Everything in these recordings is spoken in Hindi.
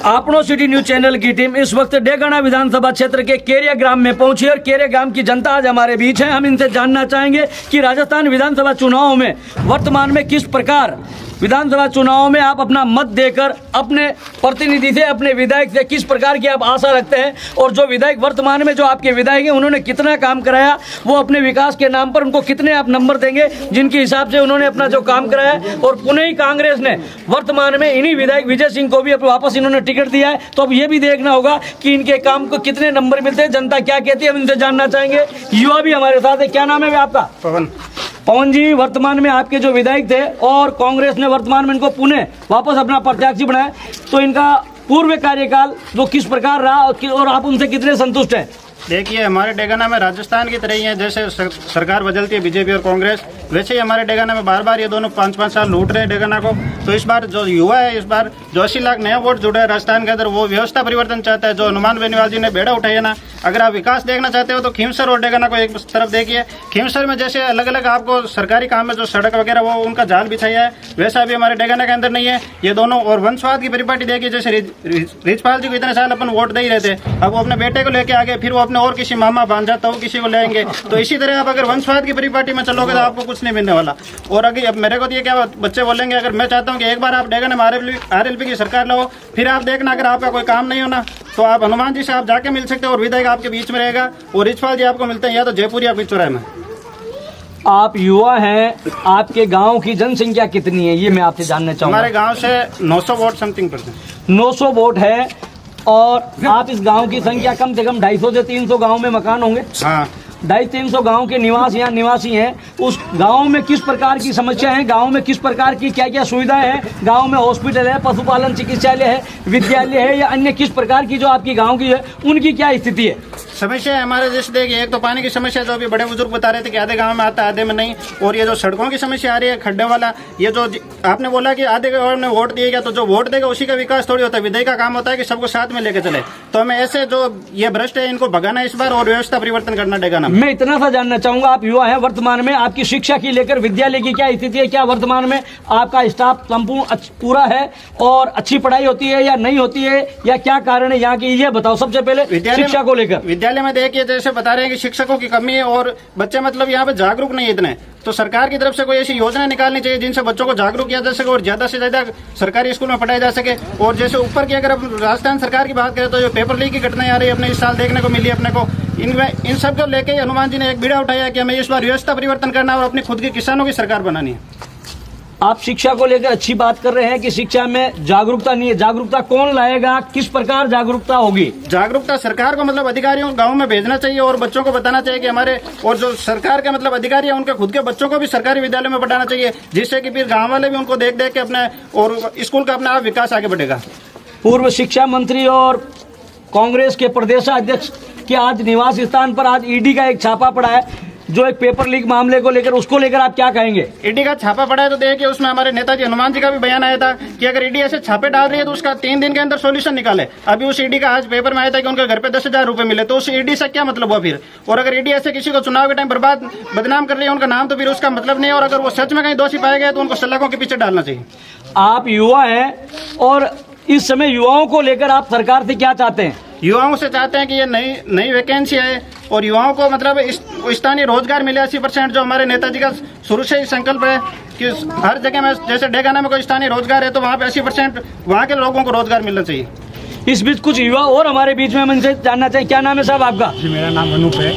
आपनो सिटी न्यूज चैनल की टीम इस वक्त डेगाना विधानसभा क्षेत्र के केरिया ग्राम में पहुंची और केरिया ग्राम की जनता आज हमारे बीच है। हम इनसे जानना चाहेंगे कि राजस्थान विधानसभा चुनाव में वर्तमान में किस प्रकार विधानसभा चुनाव में आप अपना मत देकर अपने प्रतिनिधि से, अपने विधायक से किस प्रकार की आप आशा रखते हैं, और जो विधायक वर्तमान में जो आपके विधायक हैं उन्होंने कितना काम कराया, वो अपने विकास के नाम पर उनको कितने आप नंबर देंगे जिनके हिसाब से उन्होंने अपना जो काम कराया। और पुणे ही कांग्रेस ने वर्तमान में इन्हीं विधायक विजय सिंह को भी वापस इन्होंने टिकट दिया है, तो अब ये भी देखना होगा कि इनके काम को कितने नंबर मिलते हैं, जनता क्या कहती है, हम इनसे जानना चाहेंगे। युवा भी हमारे साथ है। क्या नाम है आपका? पवन जी, वर्तमान में आपके जो विधायक थे और कांग्रेस ने वर्तमान में इनको पुणे वापस अपना प्रत्याशी बनाया, तो इनका पूर्व कार्यकाल वो किस प्रकार रहा और आप उनसे कितने संतुष्ट हैं? देखिए, हमारे डेगाना में राजस्थान की तरह ही है, जैसे सरकार बदलती है बीजेपी और कांग्रेस, वैसे ही हमारे डेगाना में बार बार ये दोनों 5-5 साल लूट रहे हैं डेगाना को। तो इस बार जो युवा है, इस बार जो 80 लाख नया वोट जुड़ा है राजस्थान के अंदर, वो व्यवस्था परिवर्तन चाहता है। जो हनुमान बेनीवाल जी ने बेड़ा उठाया ना, अगर आप विकास देखना चाहते हो तो खीमसर और डेगाना को एक तरफ देखिए। खीमसर में जैसे अलग अलग आपको सरकारी काम में जो सड़क वगैरह वो उनका जाल बिछाया है, वैसा भी हमारे डेगाना के अंदर नहीं है ये दोनों। और वंशवाद की परिपाटी देखिए, जैसे रिजपाल जी को इतने साल अपन वोट दे ही रहते, अब वो अपने बेटे को लेके आगे, फिर वो अपने और किसी मामा भांजा तो किसी को लेंगे। तो इसी तरह आप अगर वंशवाद की परिपाटी में चलोगे तो आपको कुछ नहीं मिलने वाला। और अगर अब मेरे को तो ये क्या बच्चे बोलेंगे, अगर मैं चाहता हूँ कि एक बार आप डेगाना में RLP की सरकार लाओ, फिर आप देखना अगर आपका कोई काम नहीं होना तो आप हनुमान जी से आप जाके मिल सकते हो और विधायक आपके बीच में रहेगा, और रिजपाल जी आपको मिलते हैं या तो जयपुर या चौराहे में। आप युवा हैं, आपके गांव की जनसंख्या कितनी है ये मैं आपसे जानना चाहूँगा। हमारे गांव से 900 वोट समथिंग परसेंट 900 वोट है, और आप इस गांव की संख्या कम से कम 250 से 300 गांव में मकान होंगे। हाँ, 250-300 गांव के निवासी हैं। उस गांव में किस प्रकार की समस्या है, गांव में किस प्रकार की क्या क्या सुविधाएं हैं, गांव में हॉस्पिटल है, पशुपालन चिकित्सालय है, विद्यालय है, या अन्य किस प्रकार की जो आपकी गांव की है उनकी क्या स्थिति है? समस्या है हमारे जैसे देखिए, एक तो पानी की समस्या जो अभी बड़े बुजुर्ग बता रहे थे कि आधे गांव में आता है आधे में नहीं, और ये जो सड़कों की समस्या आ रही है, खड्डे वाला, ये जो आपने बोला कि आधे गांव में वोट दिएगा, तो जो वोट देगा उसी का विकास थोड़ी होता है। विधायक का काम होता है कि सबको साथ में लेके चले। तो हमें ऐसे जो ये भ्रष्ट है इनको भगाना इस बार, और व्यवस्था परिवर्तन करना डेगाना। मैं इतना सा जानना चाहूंगा, आप युवा हैं, वर्तमान में आपकी शिक्षा की लेकर विद्यालय की क्या स्थिति है? क्या वर्तमान में आपका स्टाफ संपूर्ण पूरा है और अच्छी पढ़ाई होती है या नहीं होती है, या क्या कारण है यहाँ की, ये बताओ सबसे पहले शिक्षा को लेकर। विद्यालय में देखिए, जैसे बता रहे हैं कि शिक्षकों की कमी है और बच्चे मतलब यहाँ पे जागरूक नहीं है इतने, तो सरकार की तरफ से कोई ऐसी योजना निकालनी चाहिए जिनसे बच्चों को जागरूक किया जा सके और ज्यादा से ज्यादा सरकारी स्कूल में पढ़ाया जा सके। और जैसे ऊपर की अगर अब राजस्थान सरकार की बात करें तो जो पेपर लीक की घटनाएं आ रही है अपने इस साल देखने को मिली अपने को, इन सब को लेके हनुमान जी ने एक बीड़ा उठाया कि हमें इस बार व्यवस्था परिवर्तन करना और अपनी खुद की किसानों की सरकार बनानी है। आप शिक्षा को लेकर अच्छी बात कर रहे हैं कि शिक्षा में जागरूकता नहीं है, जागरूकता कौन लाएगा, किस प्रकार जागरूकता होगी? जागरूकता सरकार को मतलब अधिकारियों को गांव में भेजना चाहिए और बच्चों को बताना चाहिए कि हमारे, और जो सरकार के मतलब अधिकारी है उनके खुद के बच्चों को भी सरकारी विद्यालय में पढ़ाना चाहिए, जिससे कि फिर गाँव वाले भी उनको देख देख के अपने और स्कूल का अपना विकास आगे बढ़ेगा। पूर्व शिक्षा मंत्री और कांग्रेस के प्रदेशाध्यक्ष के आज निवास स्थान पर आज ईडी का एक छापा पड़ा है, जो एक पेपर लीक मामले को लेकर, उसको लेकर आप क्या कहेंगे? ईडी का छापा पड़ा है तो देखिए, उसमें हमारे नेताजी हनुमान जी का भी बयान आया था कि अगर ईडी ऐसे छापे डाल रही है तो उसका 3 दिन के अंदर सॉल्यूशन निकाले। अभी उस ईडी का आज पेपर में आया था कि उनके घर पे 10,000 रुपए मिले, तो उस ईडी से क्या मतलब हुआ फिर? और अगर ईडी ऐसे किसी को चुनाव के टाइम बर्बाद बदनाम कर रही है उनका नाम, तो फिर उसका मतलब नहीं है। और अगर वो सच में कहीं दोषी पाए गए तो उनको सलाखों के पीछे डालना चाहिए। आप युवा हैं और इस समय युवाओं को लेकर आप सरकार से क्या चाहते हैं? युवाओं से चाहते हैं कि ये नई वैकेंसी है और युवाओं को मतलब स्थानीय रोजगार मिले 80%, जो हमारे नेताजी का शुरू से ही संकल्प है कि हर जगह में, जैसे डेगाना में कोई स्थानीय रोजगार है तो वहाँ पे 80% वहाँ के लोगों को रोजगार मिलना चाहिए। इस बीच कुछ युवा और हमारे बीच में हमसे जानना चाहिए। क्या नाम है साहब आपका? जी, मेरा नाम अनूप है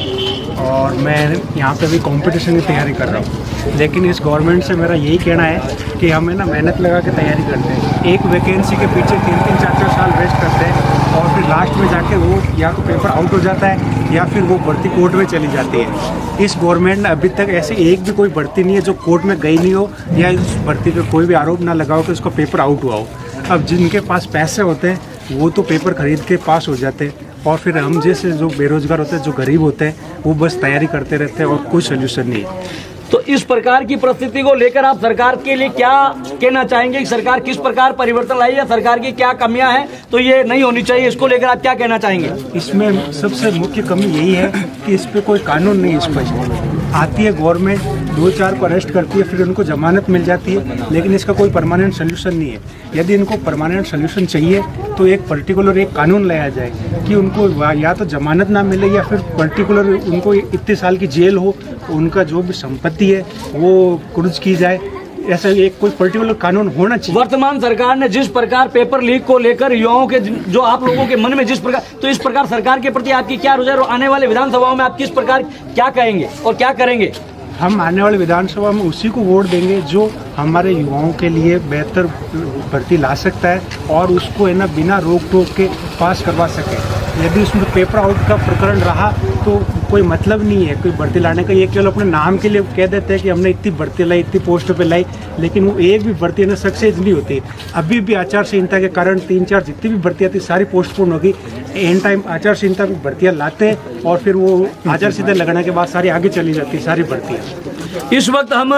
और मैं यहाँ पे भी कंपटीशन की तैयारी कर रहा हूँ, लेकिन इस गवर्नमेंट से मेरा यही कहना है कि हमें ना मेहनत लगा के तैयारी करते हैं। एक वैकेंसी के पीछे 3-3, 4-4 साल वेस्ट करते हैं और फिर लास्ट में जाके वो या तो पेपर आउट हो जाता है या फिर वो भर्ती कोर्ट में चली जाती है। इस गवर्नमेंट ने अभी तक ऐसी एक भी कोई भर्ती नहीं है जो कोर्ट में गई नहीं हो या इस भर्ती पे कोई भी आरोप ना लगाओ कि उसका पेपर आउट हुआ हो। अब जिनके पास पैसे होते हैं वो तो पेपर खरीद के पास हो जाते हैं, और फिर हम जैसे जो बेरोजगार होते हैं, जो गरीब होते हैं, वो बस तैयारी करते रहते हैं और कोई सोल्यूशन नहीं है। तो इस प्रकार की परिस्थिति को लेकर आप सरकार के लिए क्या कहना चाहेंगे कि सरकार किस प्रकार परिवर्तन लाई है, सरकार की क्या कमियां हैं तो ये नहीं होनी चाहिए, इसको लेकर आप क्या कहना चाहेंगे? इसमें सबसे मुख्य कमी यही है कि इस पे कोई कानून नहीं स्पष्ट है। आती है गवर्नमेंट, 2-4 को अरेस्ट करती है, फिर उनको जमानत मिल जाती है, लेकिन इसका कोई परमानेंट सोल्यूशन नहीं है। यदि इनको परमानेंट सोल्यूशन चाहिए तो एक पर्टिकुलर एक कानून लाया जाए कि उनको या तो जमानत ना मिले या फिर पर्टिकुलर उनको इतने साल की जेल हो, उनका जो भी संपत्ति है वो कुर्ज की जाए, ऐसा एक कोई पर्टिकुलर कानून होना चाहिए। वर्तमान सरकार ने जिस प्रकार पेपर लीक को लेकर युवाओं के जो आप लोगों के मन में जिस प्रकार, तो इस प्रकार सरकार के प्रति आपकी क्या रुझान, आने वाले विधानसभाओं में आप किस प्रकार क्या कहेंगे और क्या करेंगे? हम आने वाले विधानसभा में उसी को वोट देंगे जो हमारे युवाओं के लिए बेहतर भर्ती ला सकता है और उसको है ना बिना रोक टोक के पास करवा सके। यदि उसमें पेपर आउट का प्रकरण रहा तो कोई मतलब नहीं है कोई भर्ती लाने का। ये केवल अपने नाम के लिए कह देते हैं कि हमने इतनी भर्ती लाई, इतनी पोस्ट पे लाई, लेकिन वो एक भी भर्ती ना सक्सेस नहीं होती। अभी भी आचार संहिता के कारण 3-4 जितनी भी भर्तियाँ थी सारी पोस्टपोन होगी। एंड टाइम आचार संहिता में भर्तियाँ लाते हैं और फिर वो आचार संहिता लगाने के बाद सारी आगे चली जाती है सारी भर्तियाँ। इस वक्त हम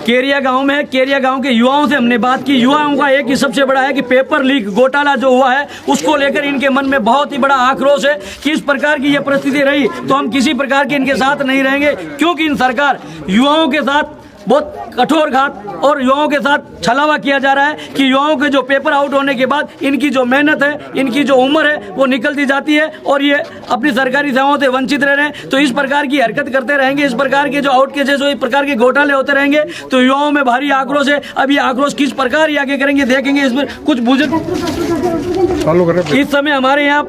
केरिया गांव में केरिया गांव के युवाओं से हमने बात की। युवाओं का एक ही सबसे बड़ा है कि पेपर लीक घोटाला जो हुआ है उसको लेकर इनके मन में बहुत ही बड़ा आक्रोश है कि इस प्रकार की यह परिस्थिति रही तो हम किसी प्रकार के इनके साथ नहीं रहेंगे, क्योंकि इन सरकार युवाओं के साथ बहुत कठोर घात और युवाओं के साथ छलावा किया जा रहा है कि युवाओं के जो पेपर आउट होने के बाद इनकी जो मेहनत है, इनकी जो उम्र है वो निकलती जाती है और ये अपनी सरकारी सेवाओं से वंचित रह रहे हैं। तो इस प्रकार की हरकत करते रहेंगे, इस प्रकार के जो आउट केसेस इस प्रकार के घोटाले होते रहेंगे तो युवाओं में भारी आक्रोश है। अब ये आक्रोश किस प्रकार ये आगे करेंगे देखेंगे। इसमें कुछ बुजुर्ग इस समय हमारे यहाँ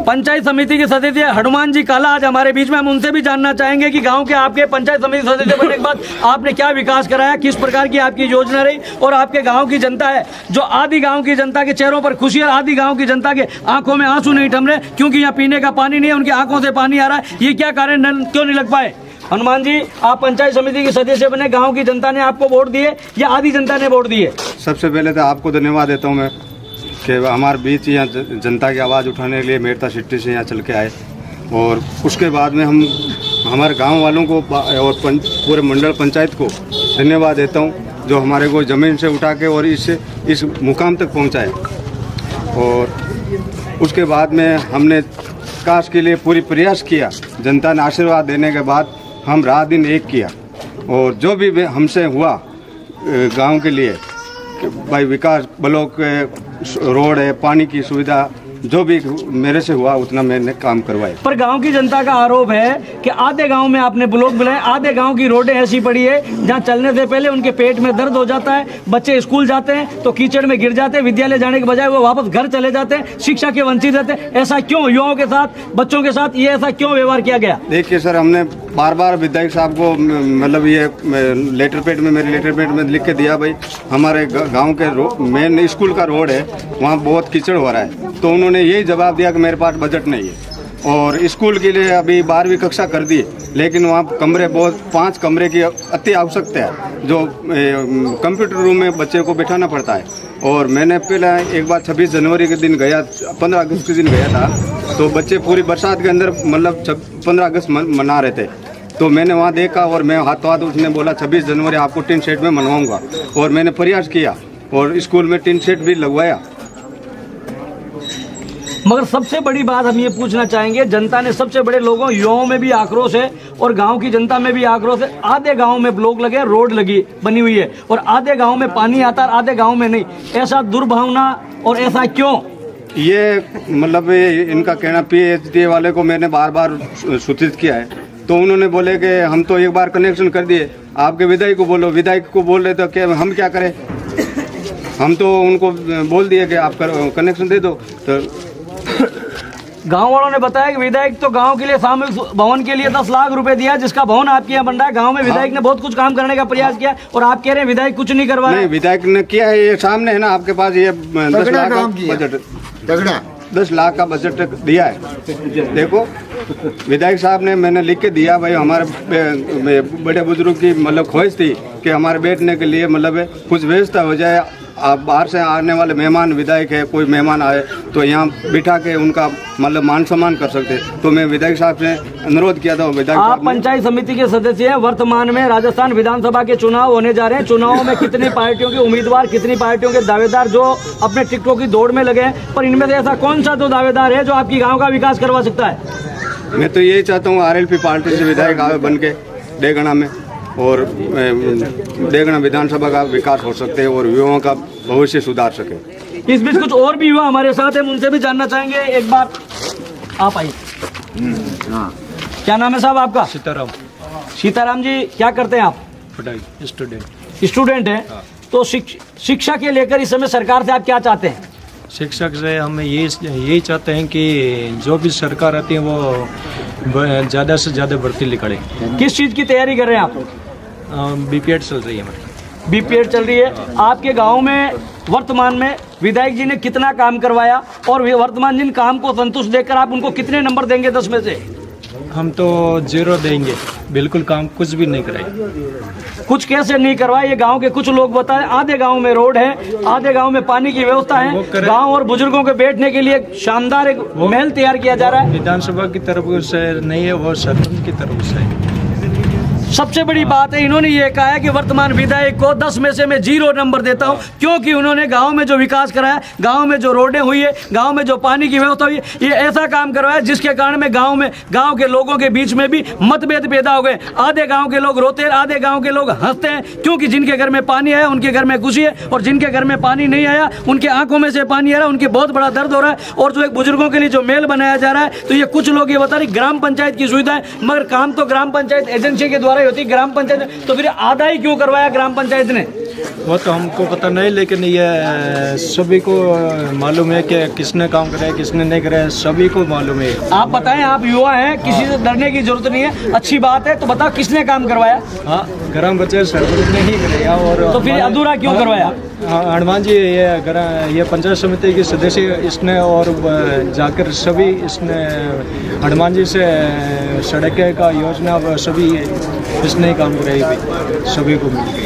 पंचायत समिति के सदस्य हनुमान जी काला आज हमारे बीच में, हम उनसे भी जानना चाहेंगे कि गांव के आपके पंचायत समिति सदस्य बनने के बाद आपने क्या विकास कराया, किस प्रकार की आपकी योजना रही और आपके गांव की जनता है जो आधी गांव की जनता के चेहरों पर खुशी है, आधी गांव की जनता के आंखों में आंसू नहीं थम रहे क्योंकि यहाँ पीने का पानी नहीं है, उनकी आंखों से पानी आ रहा है। ये क्या कारण क्यों नहीं लग पाए? हनुमान जी, आप पंचायत समिति के सदस्य बने, गाँव की जनता ने आपको वोट दिए या आधी जनता ने वोट दिए? सबसे पहले तो आपको धन्यवाद देता हूँ मैं कि हमारे बीच यहाँ जनता की आवाज़ उठाने के लिए मेरता सिटी से यहाँ चल के आए और उसके बाद में हम हमारे गांव वालों को और पूरे मंडल पंचायत को धन्यवाद देता हूँ जो हमारे को ज़मीन से उठा के और इस मुकाम तक पहुँचाए। और उसके बाद में हमने विकास के लिए पूरी प्रयास किया, जनता ने आशीर्वाद देने के बाद हम रात दिन एक किया और जो भी हमसे हुआ गांव के लिए भाई विकास, ब्लॉक रोड है, पानी की सुविधा, जो भी मेरे से हुआ उतना मैंने काम करवाया। पर गांव की जनता का आरोप है कि आधे गांव में आपने ब्लॉक बनाए, आधे गांव की रोडें ऐसी पड़ी है जहां चलने से पहले उनके पेट में दर्द हो जाता है, बच्चे स्कूल जाते हैं तो कीचड़ में गिर जाते हैं, विद्यालय जाने के बजाय वो वापस घर चले जाते हैं, शिक्षा के वंचित रहते हैं। ऐसा क्यों युवाओं के साथ, बच्चों के साथ ये ऐसा क्यों व्यवहार किया गया? देखिए सर, हमने बार विधायक साहब को मतलब ये लेटर पैड में, मेरे लेटर पैड में लिख के दिया भाई हमारे गाँव के मेन स्कूल का रोड है वहाँ बहुत कीचड़ हो रहा है, तो उन्होंने यही जवाब दिया कि मेरे पास बजट नहीं है। और स्कूल के लिए अभी 12वीं कक्षा कर दी लेकिन वहाँ कमरे बहुत 5 कमरे की अति आवश्यकता है जो कंप्यूटर रूम में बच्चे को बैठाना पड़ता है। और मैंने पहले एक बार 26 जनवरी के दिन गया, 15 अगस्त के दिन गया था तो बच्चे पूरी बरसात के अंदर मतलब 15 अगस्त मना रहे थे, तो मैंने वहाँ देखा और मैं हाथों हाथ उसने बोला 26 जनवरी आपको टिन शेड में मनवाऊंगा और मैंने प्रयास किया और स्कूल में टिन शेड भी लगवाया। मगर सबसे बड़ी बात हम ये पूछना चाहेंगे, जनता ने सबसे बड़े लोगों युवाओं में भी आक्रोश है और गांव की जनता में भी आक्रोश है। आधे गांव में ब्लॉक लगे, रोड लगी बनी हुई है और आधे गांव में पानी आता है, आधे गांव में नहीं। ऐसा दुर्भावना और ऐसा क्यों? ये मतलब इनका कहना, PhD वाले को मैंने बार सूचित किया है तो उन्होंने बोले कि हम तो एक बार कनेक्शन कर दिए, आपके विधायक को बोलो। विधायक को बोल रहे तो क्या हम क्या करें, हम तो उनको बोल दिए कि आप कनेक्शन दे दो। तो गांव वालों ने बताया कि विधायक तो गांव के लिए सामूहिक भवन के लिए 10 लाख रुपए दिया, जिसका भवन आपके यहाँ बन रहा है। गांव में विधायक ने बहुत कुछ काम करने का प्रयास किया और आप कह रहे हैं विधायक कुछ नहीं करवा रहे। नहीं, विधायक ने किया है, ये सामने है ना आपके पास, ये 10 लाख का बजट, 10 लाख का बजट दिया है। देखो विधायक साहब ने, मैंने लिख के दिया भाई हमारे बड़े बुजुर्ग की मतलब ख्वाहिश थी कि हमारे बैठने के लिए मतलब कुछ व्यवस्था हो जाए। आप बाहर से आने वाले मेहमान, विधायक है कोई मेहमान आए तो यहाँ बिठा के उनका मतलब मान सम्मान कर सकते। तो मैं विधायक साहब से अनुरोध किया था। विधायक आप पंचायत समिति के सदस्य हैं। वर्तमान में राजस्थान विधानसभा के चुनाव होने जा रहे हैं। चुनाव में कितनी पार्टियों के उम्मीदवार, कितनी पार्टियों के दावेदार जो अपने टिकटों की दौड़ में लगे हैं, पर इनमें से ऐसा कौन सा तो दावेदार है जो आपकी गाँव का विकास करवा सकता है? मैं तो यही चाहता हूँ आरएलपी पार्टी से विधायक आवे बन के डेगना में, और डेगना विधानसभा का विकास हो सकते हैं और युवाओं का भविष्य सुधार सके। इस बीच कुछ और भी युवा हमारे साथ हैं, उनसे भी जानना चाहेंगे। एक बार आप आइए। क्या नाम है साहब आपका? सीताराम। सीताराम जी, क्या करते हैं आप? पढ़ाई स्टूडेंट। स्टूडेंट हैं। तो शिक्षा के लेकर इस समय सरकार से आप क्या चाहते हैं? शिक्षक से हम यही चाहते हैं कि जो भी सरकार आती है वो ज़्यादा से ज़्यादा भर्ती निकाले। किस चीज़ की तैयारी कर रहे हैं आप? बीपीएड चल रही है हमारी। बीपीएड चल रही है। आपके गांव में वर्तमान में विधायक जी ने कितना काम करवाया और वर्तमान जिन काम को संतुष्ट देखकर आप उनको कितने नंबर देंगे 10 में से? हम तो 0 देंगे, बिल्कुल काम कुछ भी नहीं कराए। कुछ कैसे नहीं करवाए? ये गांव के कुछ लोग बताएं। आधे गांव में रोड है, आधे गांव में पानी की व्यवस्था है, गांव और बुजुर्गों के बैठने के लिए शानदार एक महल तैयार किया जा रहा है। विधानसभा की तरफ से नहीं है, वो सरपंच की तरफ से है। सबसे बड़ी बात है, इन्होंने ये कहा है कि वर्तमान विधायक को 10 में से मैं 0 नंबर देता हूं, क्योंकि उन्होंने गांव में जो विकास कराया, गांव में जो रोडें हुई है, गांव में जो पानी की व्यवस्था हुई है, ये ऐसा काम करवाया जिसके कारण में गांव के लोगों के बीच में भी मतभेद पैदा हो गए। आधे गांव के लोग रोते हैं, आधे गांव के लोग हंसते हैं, क्योंकि जिनके घर में पानी आया उनके घर में खुशी है, और जिनके घर में पानी नहीं आया उनके आंखों में से पानी आ रहा है, उनके बहुत बड़ा दर्द हो रहा है। और जो एक बुजुर्गों के लिए जो मेल बनाया जा रहा है, तो ये कुछ लोग ये बता रहे ग्राम पंचायत की सुविधा है, मगर काम तो ग्राम पंचायत एजेंसी के द्वारा ही होती है। ग्राम पंचायत तो फिर आधा ही क्यों करवाया ग्राम पंचायत ने? वो तो हमको पता नहीं, लेकिन ये सभी को मालूम है कि किसने काम कराया किसने नहीं कराया, सभी को मालूम है। आप बताएं, आप युवा हैं, किसी से डरने की जरूरत नहीं है, अच्छी बात है। तो बताओ किसने काम करवाया? हाँ, ग्राम पंचायत सरपंच ने ही कराया। और तो फिर अधूरा क्यों करवाया? हनुमान जी ये पंचायत समिति के सदस्य इसने, और जाकर सभी इसने हनुमान जी से सड़क का योजना सभी इसने ही काम कराई थी, सभी को मिल गई।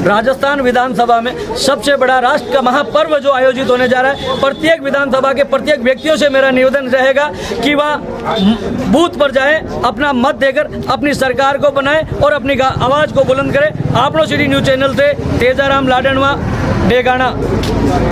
राजस्थान विधानसभा में सबसे बड़ा राष्ट्र का महापर्व जो आयोजित होने जा रहा है, प्रत्येक विधानसभा के प्रत्येक व्यक्तियों से मेरा निवेदन रहेगा कि वह बूथ पर जाए, अपना मत देकर अपनी सरकार को बनाए और अपनी आवाज़ को बुलंद करे। आपनो सिटी न्यूज़ चैनल से तेजाराम लाडनवा, डेगाना।